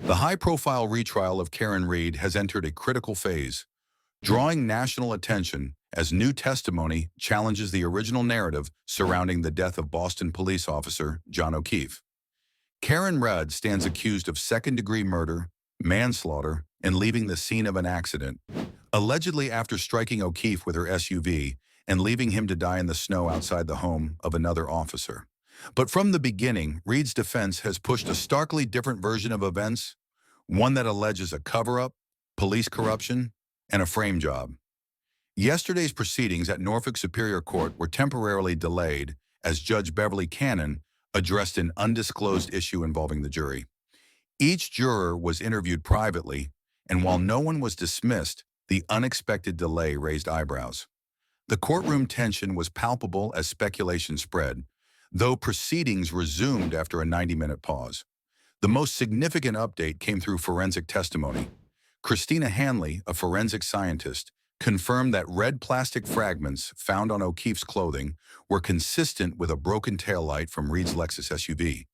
The high-profile retrial of Karen Read has entered a critical phase, drawing national attention as new testimony challenges the original narrative surrounding the death of Boston police officer John O'Keefe. Karen Read stands accused of second-degree murder, manslaughter, and leaving the scene of an accident, allegedly after striking O'Keefe with her SUV and leaving him to die in the snow outside the home of another officer. But from the beginning, Read's defense has pushed a starkly different version of events, one that alleges a cover-up, police corruption, and a frame job. Yesterday's proceedings at Norfolk Superior Court were temporarily delayed as Judge Beverly Cannon addressed an undisclosed issue involving the jury. Each juror was interviewed privately, and while no one was dismissed, the unexpected delay raised eyebrows. The courtroom tension was palpable as speculation spread, though proceedings resumed after a 90-minute pause. The most significant update came through forensic testimony. Christina Hanley, a forensic scientist, confirmed that red plastic fragments found on O'Keefe's clothing were consistent with a broken taillight from Read's Lexus SUV.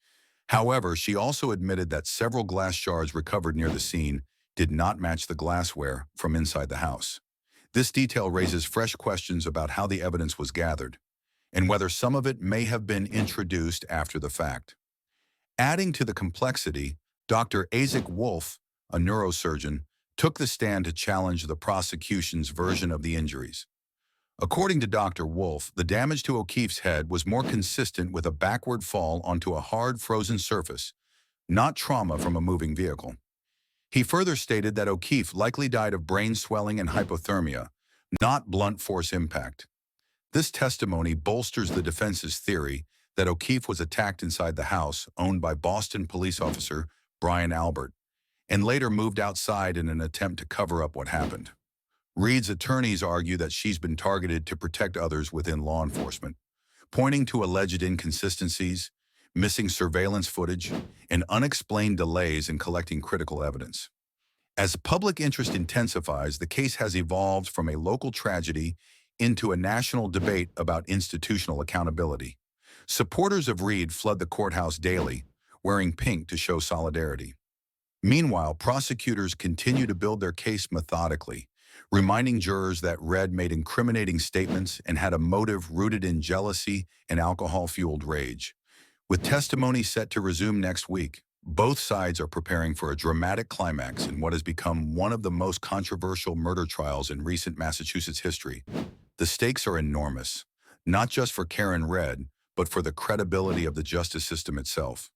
However, she also admitted that several glass shards recovered near the scene did not match the glassware from inside the house. This detail raises fresh questions about how the evidence was gathered, and whether some of it may have been introduced after the fact. Adding to the complexity, Dr. Aizik Wolf, a neurosurgeon, took the stand to challenge the prosecution's version of the injuries. According to Dr. Wolf, the damage to O'Keefe's head was more consistent with a backward fall onto a hard, frozen surface, not trauma from a moving vehicle. He further stated that O'Keefe likely died of brain swelling and hypothermia, not blunt force impact. This testimony bolsters the defense's theory that O'Keefe was attacked inside the house owned by Boston police officer Brian Albert, and later moved outside in an attempt to cover up what happened. Read's attorneys argue that she's been targeted to protect others within law enforcement, pointing to alleged inconsistencies, missing surveillance footage, and unexplained delays in collecting critical evidence. As public interest intensifies, the case has evolved from a local tragedy into a national debate about institutional accountability. Supporters of Read flood the courthouse daily, wearing pink to show solidarity. Meanwhile, prosecutors continue to build their case methodically, reminding jurors that Read made incriminating statements and had a motive rooted in jealousy and alcohol-fueled rage. With testimony set to resume next week, both sides are preparing for a dramatic climax in what has become one of the most controversial murder trials in recent Massachusetts history. The stakes are enormous, not just for Karen Read, but for the credibility of the justice system itself.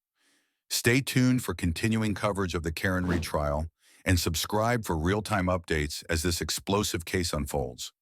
Stay tuned for continuing coverage of the Karen Read trial and subscribe for real-time updates as this explosive case unfolds.